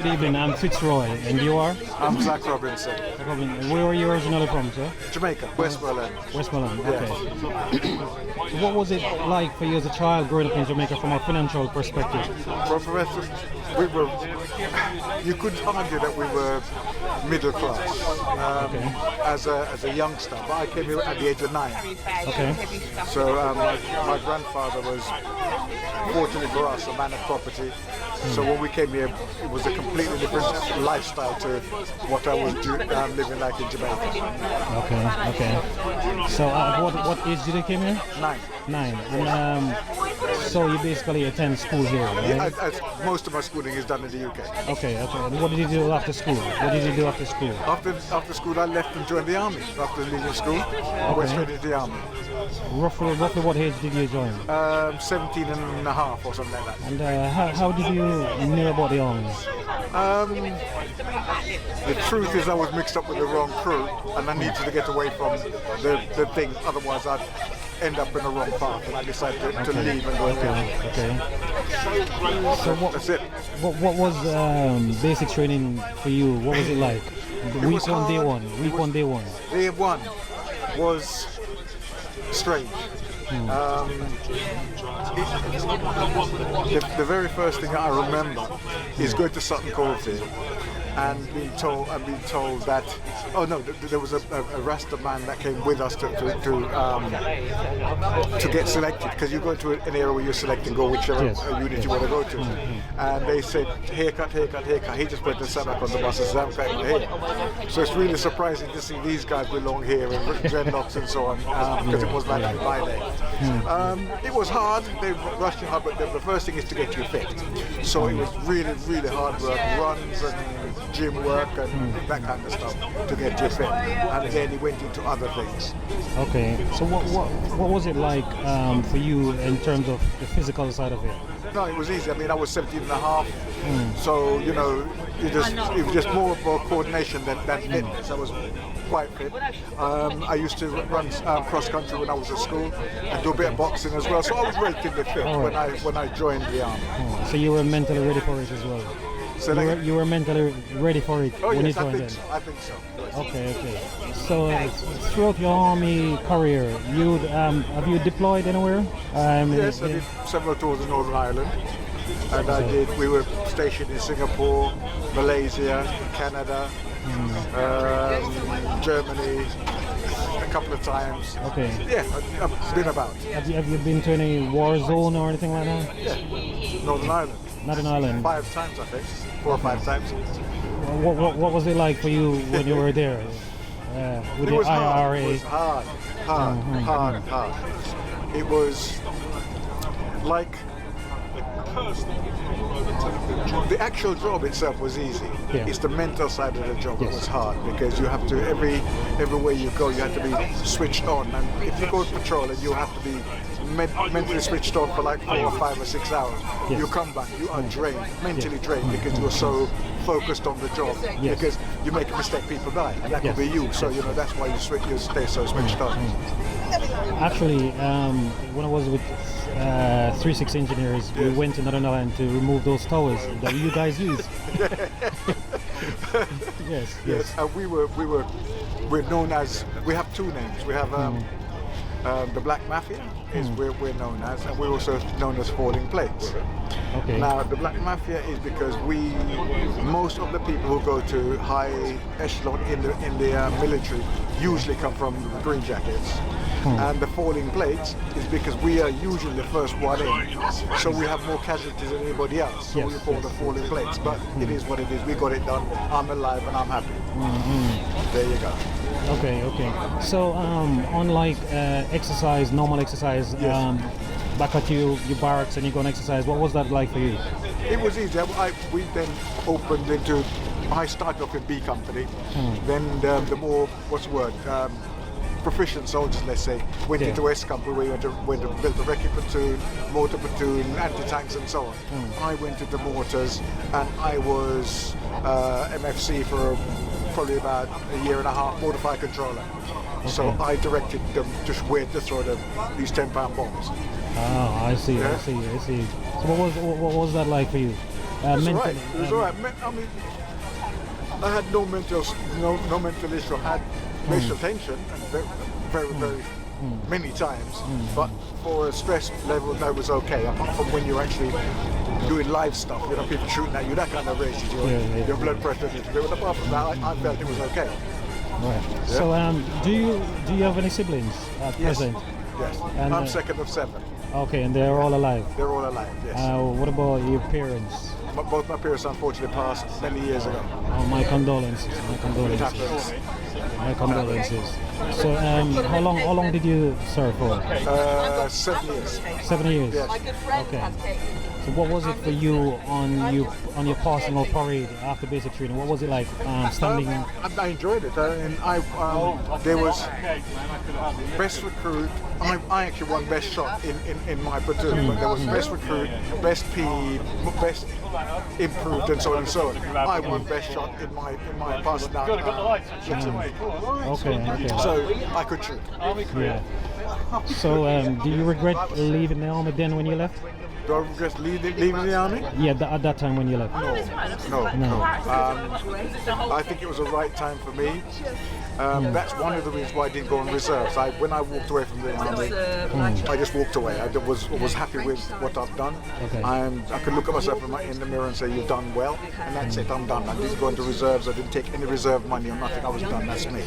Good evening, I'm Fitzroy, and you are? I'm Zach Robinson. Where are you originally from, sir? Jamaica, Westmoreland. Westmoreland, okay. What was it like for you as a child growing up in Jamaica from a financial perspective? We were, you could argue that we were middle class as a youngster, but I came here at the age of 9. Okay. So my grandfather was, fortunately for us, a man of property. So when we came here, it was a completely different lifestyle to what I was living like in Jamaica. Okay. So what age did you come here? 9. 9. And so you basically attend school here, right? Yeah, most of my schooling is done in the UK. Okay. And what did you do after school? After school, I left and joined the army. After leaving school, I went straight into the army. Roughly what age did you join? 17 and a half or something like that. And how did you know about the army? The truth is I was mixed up with the wrong crew and I needed to get away from the thing, otherwise I'd end up in the wrong path, and I decided to leave and go there. Okay. So that's it. What was basic training for you? What was it like? Week one, day one. Day one was strange. The very first thing I remember is going to Sutton Coldfield and being told that there was a Rasta man that came with us to get selected, because you go to an area where you select and go whichever unit you want to go to, and they said haircut. He just went and sat back on the bus and said, I'm cutting my hair. So it's really surprising to see these guys with long hair and dreadlocks and so on, because it was like my day. It was hard. They rushed you hard, but the first thing is to get you fit. So it was really, really hard work, runs and gym work and that kind of stuff to get you fit. And then he went into other things. Okay. So what was it like for you in terms of the physical side of it? No, it was easy. I mean, I was 17 and a half, so it was just more coordination than fitness. I was quite fit. I used to run cross country when I was at school and do a bit of boxing as well. So I was relatively fit when I joined the army. So you were mentally ready for it as well. So you were mentally ready for it when you joined in? I think so. Okay. So throughout your army career, have you deployed anywhere? Yes, I did several tours in Northern Ireland, and we were stationed in Singapore, Malaysia, Canada, Germany, a couple of times. Okay. Yeah, I've been about. Have you been to any war zone or anything like that? Yeah, Northern Ireland. Northern Ireland. 5 times, I think. 4 or 5 times. What was it like for you when you were there? With the IRA? It was hard. It was like the actual job itself was easy. Yeah. It's the mental side of the job that was hard, because you have to everywhere you go, you have to be switched on. And if you go patrolling, you have to be mentally switched on for like 4 or 5 or 6 hours. Yes. You come back, you are drained, mentally drained, because you are so focused on the job. Yes. Because you make a mistake, people die, and that could be you. So that's why you stay so switched on. Actually, when I was with 3-6 engineers, we went to Northern Ireland to remove those towers that you guys use. Yes. And we're known as, we have 2 names. We have the Black Mafia is where we're known as, and we're also known as Falling Plates. Okay. Now the Black Mafia is because most of the people who go to high echelon in the military usually come from the Green Jackets. And the Falling Plates is because we are usually the first one in, so we have more casualties than anybody else. So we call the Falling Plates, but it is what it is. We got it done. I'm alive and I'm happy. There you go. Okay. So unlike normal exercise, back at your barracks and you go and exercise, what was that like for you? It was easy. We then opened into, I started off in B Company, then the more, proficient soldiers, let's say, went into S Company, where you went to build a recce platoon, mortar platoon, anti-tanks and so on. I went into mortars, and I was MFC for probably about a year and a half, mortar fire controller. Okay. So I directed them just where to throw these 10-pound bombs. Oh, I see. So what was that like for you? mentally? It was alright. I mean, I had no mental issue. I had racial tension, and very many times. But for a stress level, that was okay. Apart from when you're actually doing live stuff, you know, people shooting at you, that kind of raises your blood pressure. But apart from that, I felt it was okay. Right. Yeah. So, do you have any siblings at present? Yes. And, I'm second of 7. Okay, and they're all alive? They're all alive, yes. What about your parents? Both my parents unfortunately passed many years ago. Oh, my condolences. My condolences. It happens. My condolences. So, how long did you serve for? 7 years. 7 years. Yes. Okay. So, what was it for you on your passing or parade after basic training? What was it like standing? I enjoyed it. There was best recruit. I actually won best shot in my platoon, but there was best recruit, best PE, best improved, and so on and so on. I won best shot in my passing out. Okay. So I could shoot. Yeah. So do you regret leaving the army then when you left? Do I regret leaving the army? Yeah, at that time when you left. No. I think it was the right time for me. That's one of the reasons why I didn't go on reserves. When I walked away from the army, I just walked away. I was happy with what I've done. Okay. I could look at myself in the mirror and say, "You've done well," and that's it. I'm done. I didn't go into reserves. I didn't take any reserve money or nothing. I was done. That's me.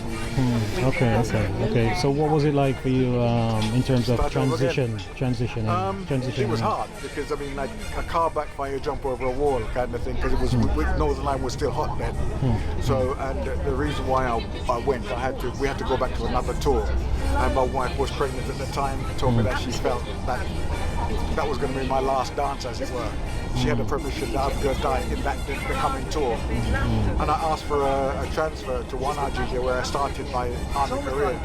Okay. So what was it like for you in terms of transitioning? It was hard because I mean, like a car backfire, you jump over a wall kind of thing. Because it was Northern Line was still hot then. So and the reason why I went, we had to go back to another tour, and my wife was pregnant at the time. Told me that she felt that was going to be my last dance, as it were. She had a permission that I was going to die in the coming tour, and I asked for a transfer to one RGJ where I started my army career.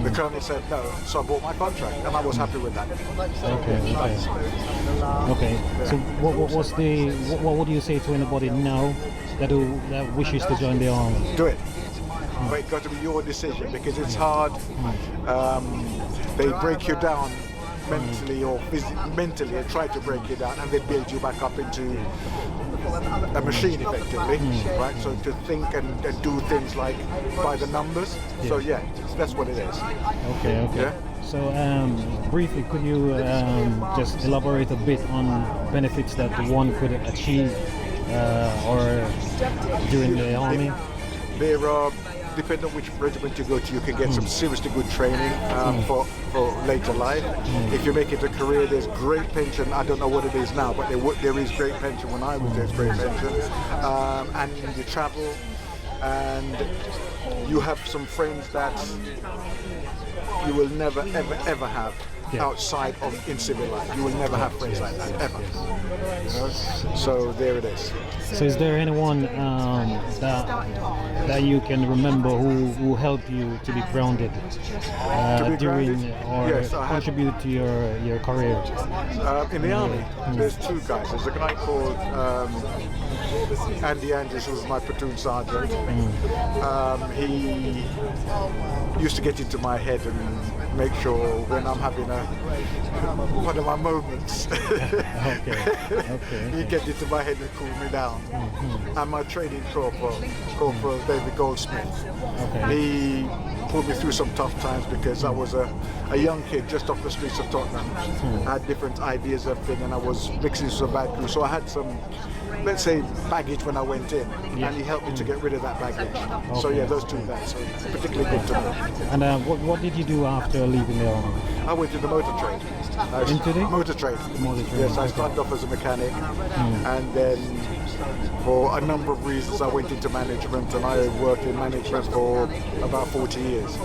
The colonel said no, so I bought my contract, and I was happy with that. Okay. So what would you say to anybody now that wishes to join the army? Do it. But it's got to be your decision because it's hard. They break you down mentally or mentally and try to break you down, and they build you back up into a machine effectively, right? So to think and do things like by the numbers. Yeah. So yeah, that's what it is. Okay. Yeah? So briefly, could you just elaborate a bit on benefits that one could achieve or during the army? There are, depending on which regiment you go to, you can get some seriously good training for later life. If you make it a career, there's great pension. I don't know what it is now, but there is great pension. When I was there, there's great pension. And you travel, and you have some friends that you will never, ever have outside of in civil life. You will never have friends like that, ever. So there it is. So is there anyone that you can remember who helped you to be grounded during or contribute to your career? In the army, there's 2 guys. There's a guy called Andy Andrews, who was my platoon sergeant. He used to get into my head and make sure when I'm having one of my moments, he'd get into my head and cool me down. And my training corporal David Goldsmith, he pulled me through some tough times because I was a young kid just off the streets of Tottenham. I had different ideas of things, and I was mixing with some bad crew, so I had some, let's say, baggage when I went in, and he helped me to get rid of that baggage. So yeah, those 2 guys are particularly good to me. And what did you do after leaving the army? I went into the motor trade. Into the? Motor trade. Motor trade. Yes, I started off as a mechanic, and then for a number of reasons I went into management, and I worked in management for about 40 years.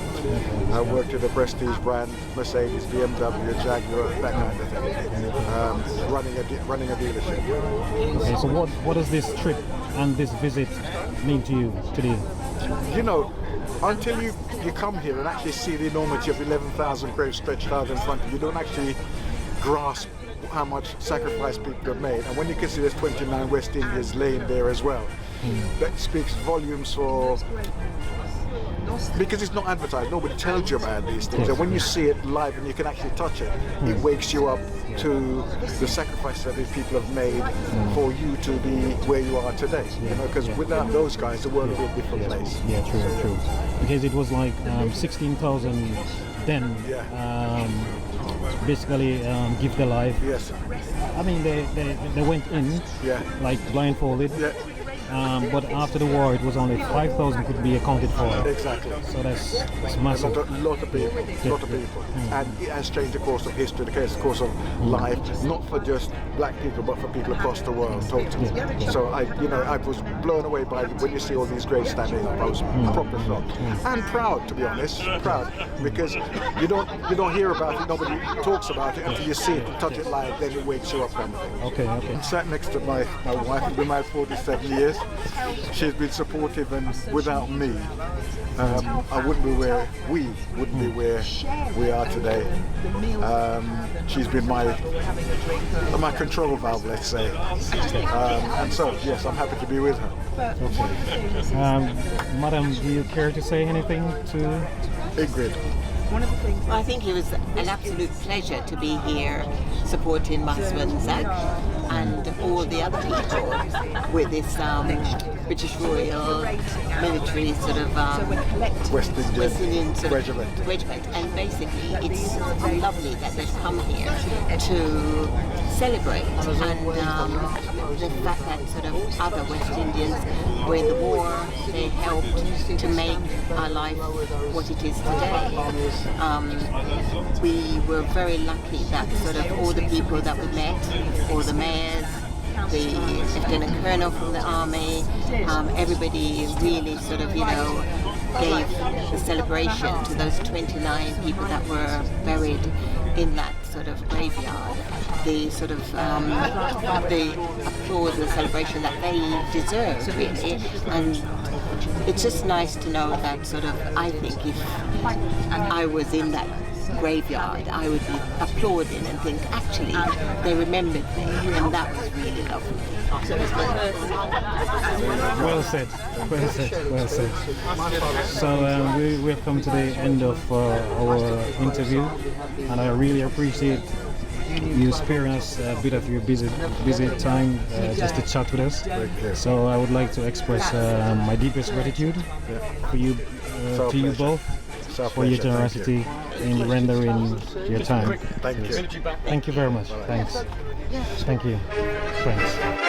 I worked in a prestige brand, Mercedes, BMW, Jaguar, that kind of thing, running a dealership. Okay, so what does this trip and this visit mean to you today? You know, until you come here and actually see the enormity of 11,000 graves stretched out in front of you, you don't actually grasp how much sacrifice people have made. And when you can see there's 29 West Indians laying there as well, that speaks volumes for... Because it's not advertised, nobody tells you about these things. And when you see it live and you can actually touch it, it wakes you up to the sacrifices that these people have made for you to be where you are today. You know, because without those guys, the world would be a different place. Yeah, true. Because it was like 16,000 then. Basically give their life. Yes. I mean, they went in like blindfolded. Yeah. But after the war, it was only 5,000 could be accounted for. Exactly. So that's massive. A lot of people. And it has changed the course of history, the course of life, not for just black people, but for people across the world, totally. So I was blown away by when you see all these graves standing up. I was proper shocked and proud, to be honest, proud, because you don't hear about it, nobody talks about it until you see it, touch it live, then it wakes you up, kind of thing. Okay. I'm sat next to my wife, we've been married 47 years. She's been supportive, and without me, I wouldn't be where we are today. She's been my control valve, let's say. And so, yes, I'm happy to be with her. Okay. Madam, do you care to say anything to Ingrid? I think it was an absolute pleasure to be here supporting my husband Zach and all the other people with this British Royal military sort of West Indian sort of regiment. And basically it's lovely that they've come here to celebrate, and the fact that sort of other West Indians were in the war, they helped to make our life what it is today. We were very lucky that sort of all the people that we met, all the mayors, the Lieutenant Colonel from the Army, everybody really sort of, gave the celebration to those 29 people that were buried in that sort of graveyard. The sort of the applause and the celebration that they deserve, really. And it's just nice to know that sort of, I think if I was in that graveyard, I would be applauding and think, actually, they remembered me, and that was really lovely. Well said. So we have come to the end of our interview, and I really appreciate you sparing us a bit of your busy time just to chat with us. So I would like to express my deepest gratitude for you, to you both, for your generosity in rendering your time. Thank you. Thank you very much. Thanks. Thank you. Thanks.